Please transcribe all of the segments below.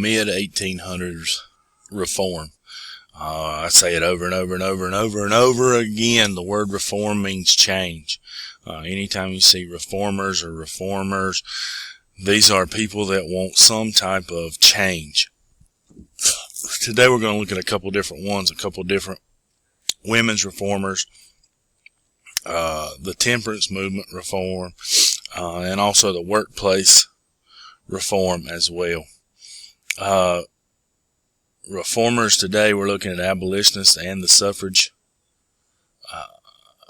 mid-1800s reform. I say it over and over and over and over and over again. The word reform means change. Anytime you see reformers or reformers, these are people that want some type of change. Today we're going to look at a couple different ones, a couple different women's reformers, the temperance movement reform, and also the workplace reform as well. Reformers today, we're looking at abolitionists and the suffrage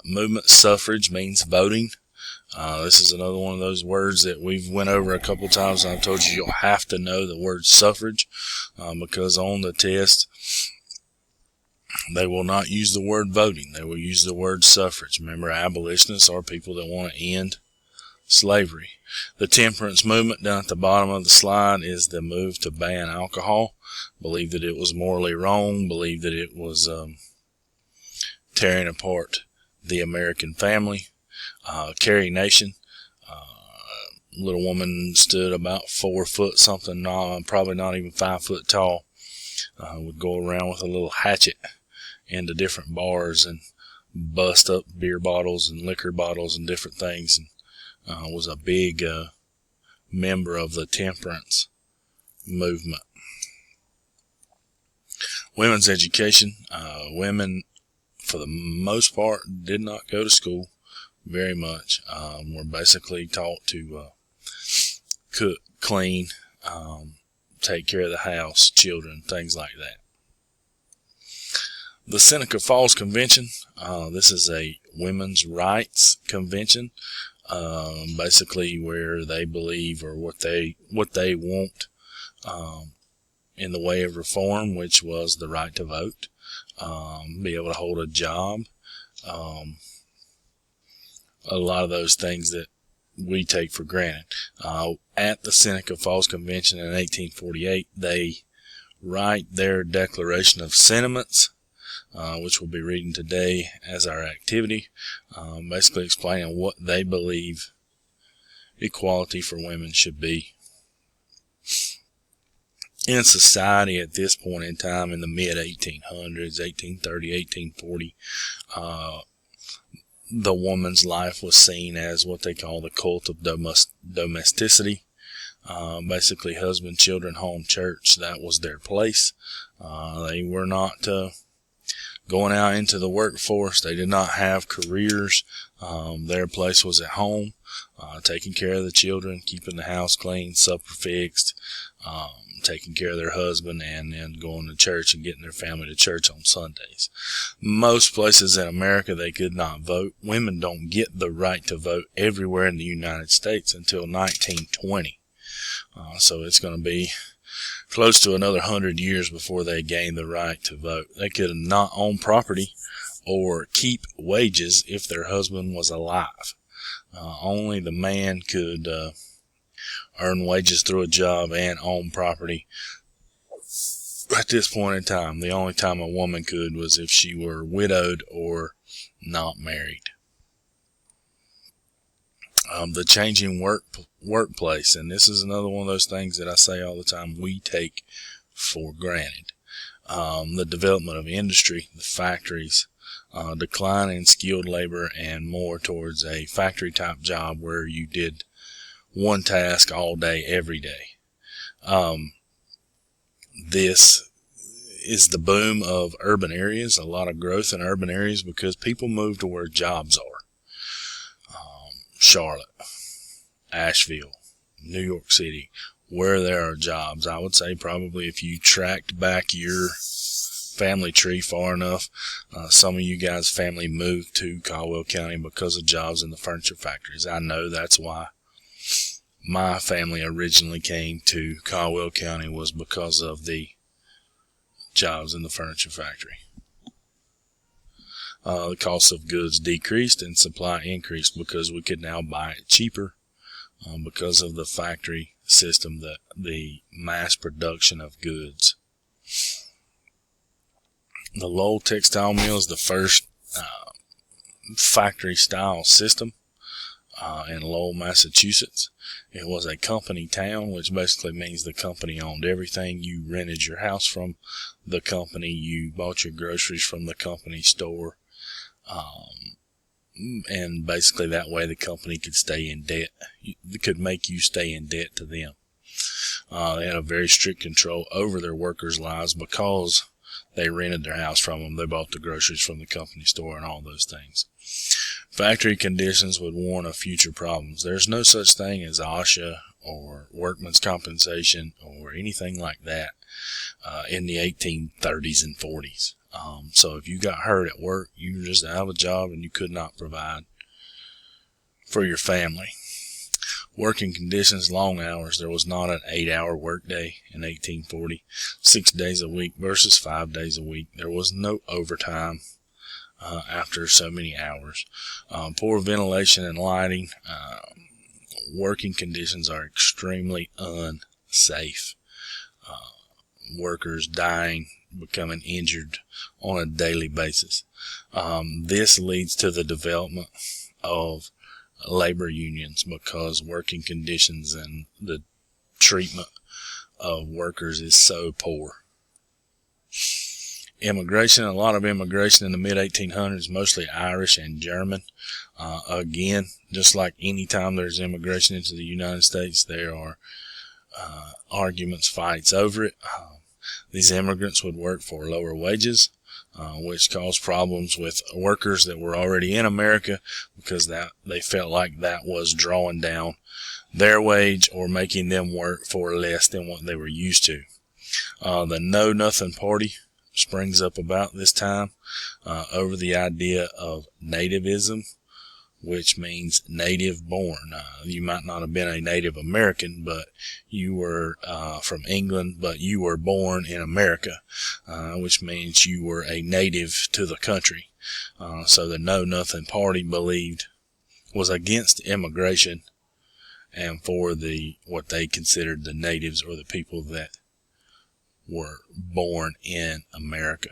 movement. Suffrage means voting. This is another one of those words that we've went over a couple times. I've told you you'll have to know the word suffrage because on the test they will not use the word voting. They will use the word suffrage. Remember, abolitionists are people that want to end slavery. The temperance movement down at the bottom of the slide is the move to ban alcohol. Believe that it was morally wrong. Believe that it was tearing apart the American family. Carrie Nation, little woman stood about 4 foot something, probably not even 5 foot tall. Would go around with a little hatchet into different bars and bust up beer bottles and liquor bottles and different things, and was a big member of the temperance movement. Women's education. Women, for the most part, did not go to school very much. Were basically taught to cook, clean, take care of the house, children, things like that. The Seneca Falls Convention. This is a women's rights convention. Basically where they believe or what they want in the way of reform, which was the right to vote, be able to hold a job, a lot of those things that we take for granted. At the Seneca Falls Convention in 1848, they write their Declaration of Sentiments, which we'll be reading today as our activity, basically explaining what they believe equality for women should be. In society at this point in time, in the mid-1800s, 1830, 1840, the woman's life was seen as what they call the cult of domesticity. Basically, husband, children, home, church, that was their place. They were not going out into the workforce. They did not have careers. Their place was at home, taking care of the children, keeping the house clean, supper fixed, taking care of their husband, and then going to church and getting their family to church on Sundays. Most places in America, they could not vote. Women don't get the right to vote everywhere in the United States until 1920. So it's going to be close to another 100 years before they gain the right to vote. They could not own property or keep wages if their husband was alive. Only the man could earn wages through a job and own property. At this point in time, the only time a woman could was if she were widowed or not married. The changing workplace, and this is another one of those things that I say all the time we take for granted. The development of industry, the factories, decline in skilled labor, and more towards a factory type job where you did one task all day, every day. This is the boom of urban areas, a lot of growth in urban areas because people move to where jobs are. Charlotte, Asheville, New York City, where there are jobs. I would say probably if you tracked back your family tree far enough, some of you guys' family moved to Caldwell County because of jobs in the furniture factories. I know that's why my family originally came to Caldwell County, was because of the jobs in the furniture factory. The cost of goods decreased and supply increased because we could now buy it cheaper because of the factory system, the mass production of goods. The Lowell Textile Mill is the first factory style system. in Lowell, Massachusetts. It was a company town, which basically means the company owned everything. You rented your house from the company. You bought your groceries from the company store. And basically that way the company could stay in debt. It could make you stay in debt to them. They had a very strict control over their workers' lives because they rented their house from them. They bought the groceries from the company store and all those things. Factory conditions would warn of future problems. There's no such thing as OSHA or workman's compensation or anything like that in the 1830s and 40s. So if you got hurt at work, you were just out of a job and you could not provide for your family. Working conditions, long hours. There was not an 8-hour workday in 1840, 6 days a week versus 5 days a week. There was no overtime after so many hours. Poor ventilation and lighting. Working conditions are extremely unsafe. Workers dying, becoming injured on a daily basis. This leads to the development of labor unions because working conditions and the treatment of workers is so poor. Immigration, a lot of immigration in the mid-1800s, mostly Irish and German. Again, just like any time there's immigration into the United States, there are arguments, fights over it. These immigrants would work for lower wages, which caused problems with workers that were already in America because they felt like that was drawing down their wage or making them work for less than what they were used to. The Know Nothing Party springs up about this time over the idea of nativism, which means native born. You might not have been a Native American, but you were from England, but you were born in America, which means you were a native to the country. So the Know Nothing Party was against immigration and for what they considered the natives or the people that were born in America.